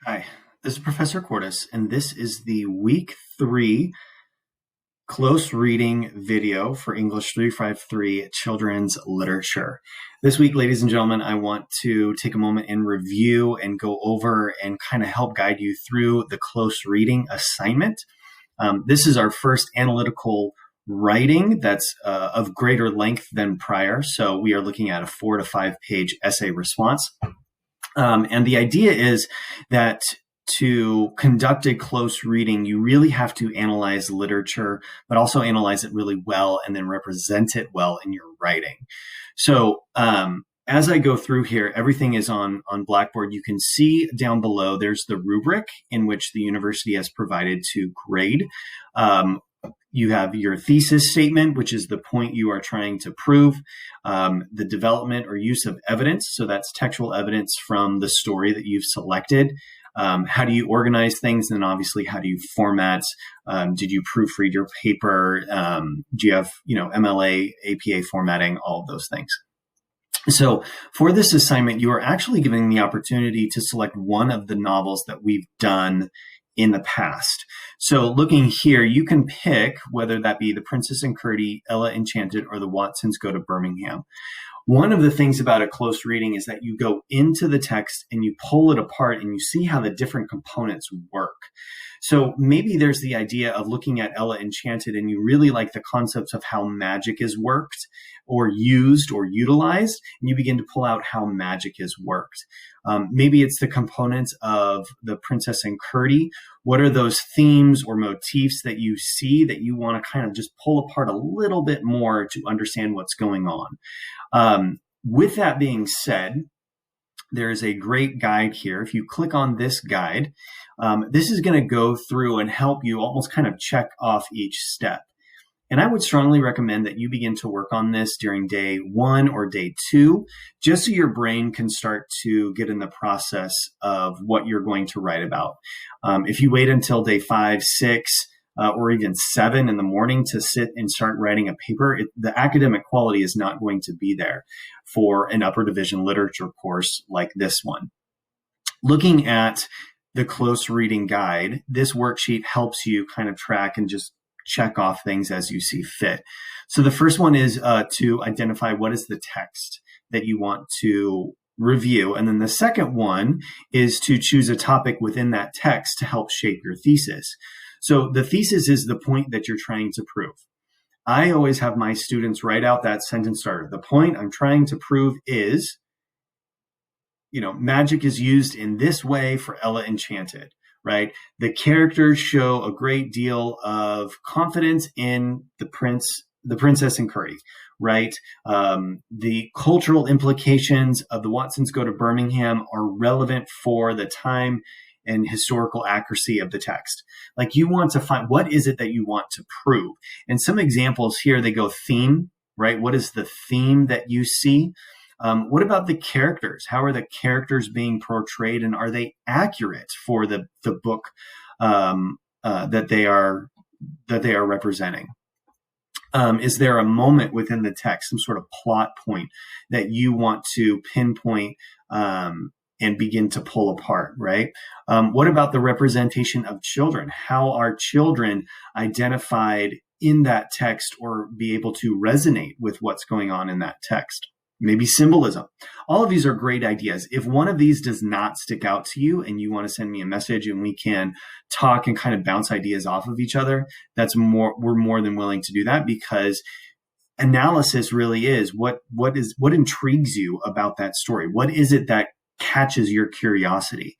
Hi, this is Professor Cordes, and this is the week 3 close reading video for English 353 children's literature. This week, ladies and gentlemen, I want to take a moment and review and go over and kind of help guide you through the close reading assignment. This is our first analytical writing that's of greater length than prior. So we are looking at a 4 to 5 page essay response. And the idea is that to conduct a close reading, you really have to analyze literature, but also analyze it really well and then represent it well in your writing. So as I go through here, everything is on Blackboard. You can see down below, there's the rubric in which the university has provided to grade. You have your thesis statement, which is the point you are trying to prove, the development or use of evidence. So that's textual evidence from the story that you've selected. How do you organize things? And obviously, how do you format? Did you proofread your paper? Do you have, MLA, APA formatting, all of those things? So for this assignment, you are actually given the opportunity to select one of the novels that we've done in the past. So looking here, you can pick whether that be The Princess and Curdie, Ella Enchanted, or The Watsons Go to Birmingham. One of the things about a close reading is that you go into the text and you pull it apart and you see how the different components work. So maybe there's the idea of looking at Ella Enchanted and you really like the concepts of how magic is worked or used or utilized, and you begin to pull out how magic is worked. Maybe it's the components of The Princess and Curdie. What are those themes or motifs that you see that you want to kind of just pull apart a little bit more to understand what's going on? With that being said, there is a great guide here. If you click on this guide, this is going to go through and help you almost kind of check off each step. And I would strongly recommend that you begin to work on this during day 1 or day 2, just so your brain can start to get in the process of what you're going to write about. If you wait until day 5, 6, or even 7 in the morning to sit and start writing a paper, the academic quality is not going to be there for an upper division literature course like this one. Looking at the close reading guide, this worksheet helps you kind of track and just check off things as you see fit. So the first one is to identify what is the text that you want to review. And then the second one is to choose a topic within that text to help shape your thesis. So the thesis is the point that you're trying to prove. I always have my students write out that sentence starter. The point I'm trying to prove is, magic is used in this way for Ella Enchanted, right? The characters show a great deal of confidence in the Princess and Curdie, right? The cultural implications of The Watsons Go to Birmingham are relevant for the time and historical accuracy of the text. Like, you want to find what is it that you want to prove. And some examples here, they go theme, right? What is the theme that you see? What about the characters? How are the characters being portrayed, and are they accurate for the book that they are representing? Is there a moment within the text, some sort of plot point that you want to pinpoint and begin to pull apart, right? What about the representation of children? How are children identified in that text or be able to resonate with what's going on in that text? Maybe symbolism. All of these are great ideas. If one of these does not stick out to you and you want to send me a message and we can talk and kind of bounce ideas off of each other, we're more than willing to do that, because analysis really is what intrigues you about that story. What is it that catches your curiosity?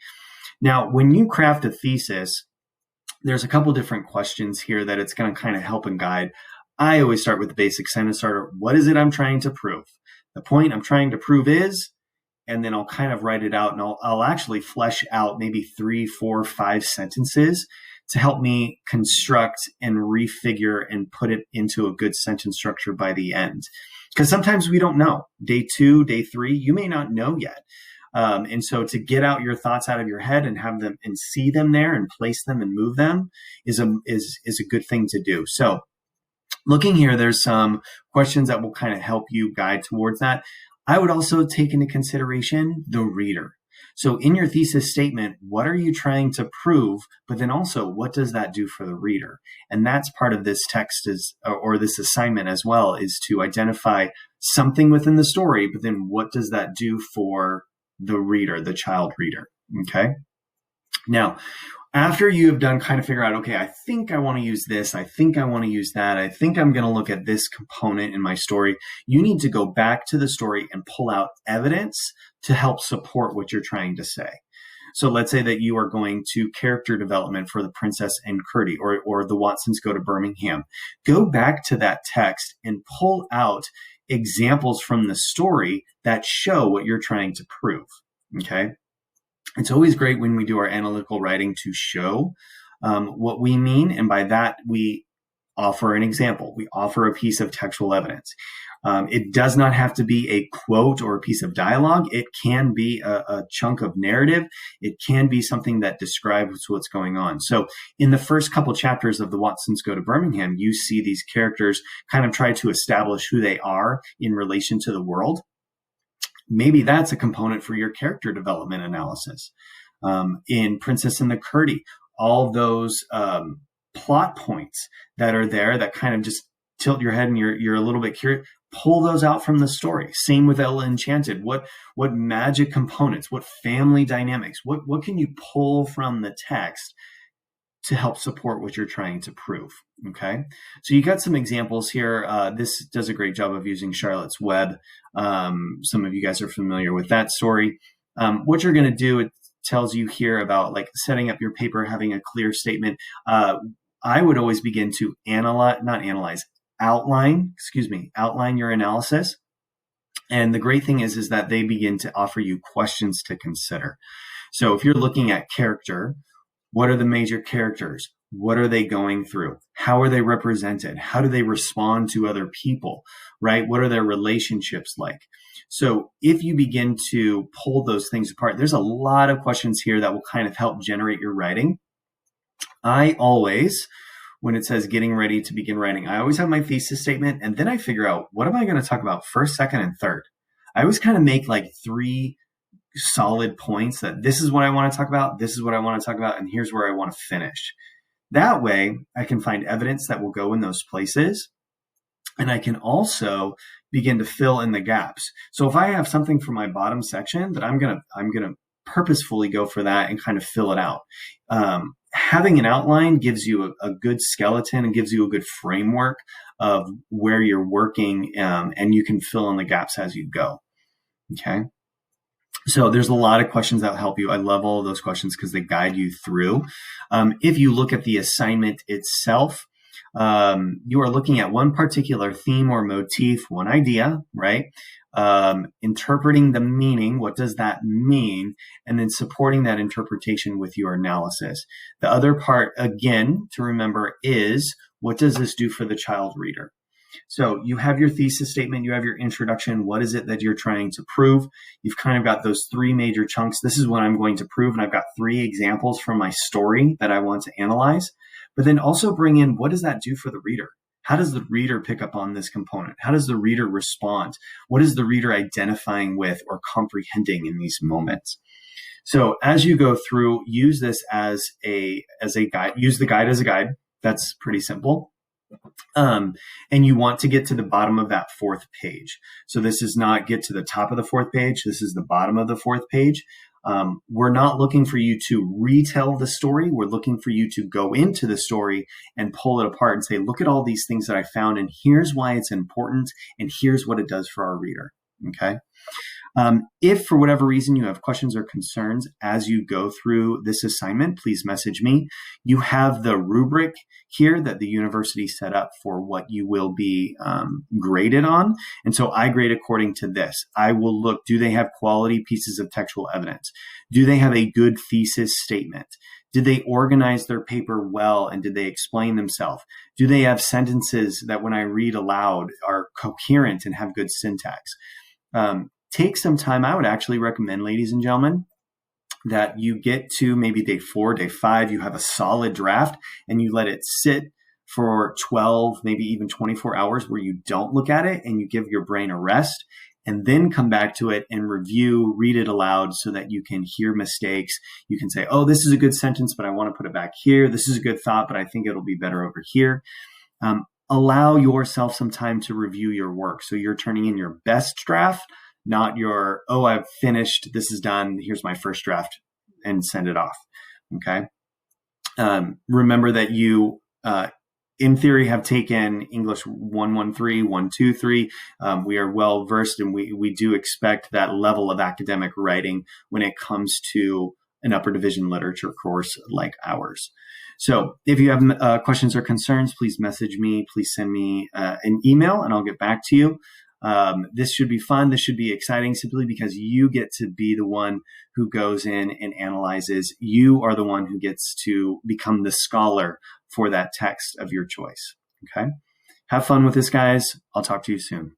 Now, when you craft a thesis, there's a couple different questions here that it's going to kind of help and guide. I always start with the basic sentence starter. What is it I'm trying to prove? The point I'm trying to prove is, and then I'll kind of write it out, and I'll actually flesh out maybe 3, 4, 5 sentences to help me construct and refigure and put it into a good sentence structure by the end. Because sometimes we don't know. Day 2, day 3, you may not know yet. And so to get out your thoughts out of your head and have them and see them there and place them and move them is a good thing to do. So looking here, there's some questions that will kind of help you guide towards that. I would also take into consideration the reader. So in your thesis statement, what are you trying to prove? But then also, what does that do for the reader? And that's part of this text or this assignment as well, is to identify something within the story, but then what does that do for the reader, the child reader? Okay. Now, after you have done kind of figure out, okay, I think I want to use this. I think I want to use that. I think I'm going to look at this component in my story. You need to go back to the story and pull out evidence to help support what you're trying to say. So let's say that you are going to character development for the Princess Eng353 or the Watsons Go to Birmingham. Go back to that text and pull out examples from the story that show what you're trying to prove. Okay. It's always great when we do our analytical writing to show what we mean. And by that, we offer an example. We offer a piece of textual evidence. It does not have to be a quote or a piece of dialogue. It can be a chunk of narrative. It can be something that describes what's going on. So in the first couple chapters of The Watsons Go to Birmingham, you see these characters kind of try to establish who they are in relation to the world. Maybe that's a component for your character development analysis. In Princess and the Curdy, all those plot points that are there that kind of just tilt your head and you're a little bit curious, pull those out from the story. Same with Ella Enchanted. What magic components, what family dynamics, what can you pull from the text to help support what you're trying to prove? Okay, so you got some examples here. This does a great job of using Charlotte's Web. Some of you guys are familiar with that story. What you're going to do, it tells you here about like setting up your paper, having a clear statement. I would always begin to outline your analysis. And the great thing is that they begin to offer you questions to consider. So if you're looking at character, what are the major characters? What are they going through? How are they represented? How do they respond to other people, right? What are their relationships like? So if you begin to pull those things apart, there's a lot of questions here that will kind of help generate your writing. I always, when it says getting ready to begin writing, I always have my thesis statement, and then I figure out, what am I going to talk about first, second, and third? I always kind of make like 3 solid points that this is what I want to talk about, this is what I want to talk about, and here's where I want to finish. That way, I can find evidence that will go in those places, and I can also begin to fill in the gaps. So if I have something for my bottom section, that I'm gonna purposefully go for that and kind of fill it out. Having an outline gives you a good skeleton and gives you a good framework of where you're working, and you can fill in the gaps as you go. Okay. So there's a lot of questions that help you. I love all of those questions because they guide you through. If you look at the assignment itself, you are looking at one particular theme or motif, one idea, right? Interpreting the meaning, what does that mean? And then supporting that interpretation with your analysis. The other part, again, to remember is, what does this do for the child reader? So you have your thesis statement, you have your introduction. What is it that you're trying to prove? You've kind of got those 3 major chunks. This is what I'm going to prove. And I've got 3 examples from my story that I want to analyze. But then also bring in, what does that do for the reader? How does the reader pick up on this component? How does the reader respond? What is the reader identifying with or comprehending in these moments? So as you go through, use this as a guide. Use the guide as a guide. That's pretty simple. And you want to get to the bottom of that 4th page. So this is not get to the top of the 4th page. This is the bottom of the 4th page. We're not looking for you to retell the story. We're looking for you to go into the story and pull it apart and say, look at all these things that I found, and here's why it's important, and here's what it does for our reader. Okay. If for whatever reason you have questions or concerns as you go through this assignment, please message me. You have the rubric here that the university set up for what you will be graded on. And so I grade according to this. I will look, do they have quality pieces of textual evidence? Do they have a good thesis statement? Did they organize their paper well, and did they explain themselves? Do they have sentences that when I read aloud are coherent and have good syntax? Take some time. I would actually recommend, ladies and gentlemen, that you get to maybe day 4, day 5, you have a solid draft, and you let it sit for 12, maybe even 24 hours where you don't look at it, and you give your brain a rest. and then come back to it and review, read it aloud so that you can hear mistakes. You can say, oh, this is a good sentence, but I want to put it back here. This is a good thought, but I think it'll be better over here. Allow yourself some time to review your work. So you're turning in your best draft, not your, oh, I've finished, this is done, here's my first draft, and send it off. Okay. Remember that you, in theory, have taken English 113, 123. We are well versed, and we do expect that level of academic writing when it comes to an upper division literature course like ours. So if you have questions or concerns, please message me. Please send me an email, and I'll get back to you. This should be fun. This should be exciting simply because you get to be the one who goes in and analyzes. You are the one who gets to become the scholar for that text of your choice. Okay. Have fun with this, guys. I'll talk to you soon.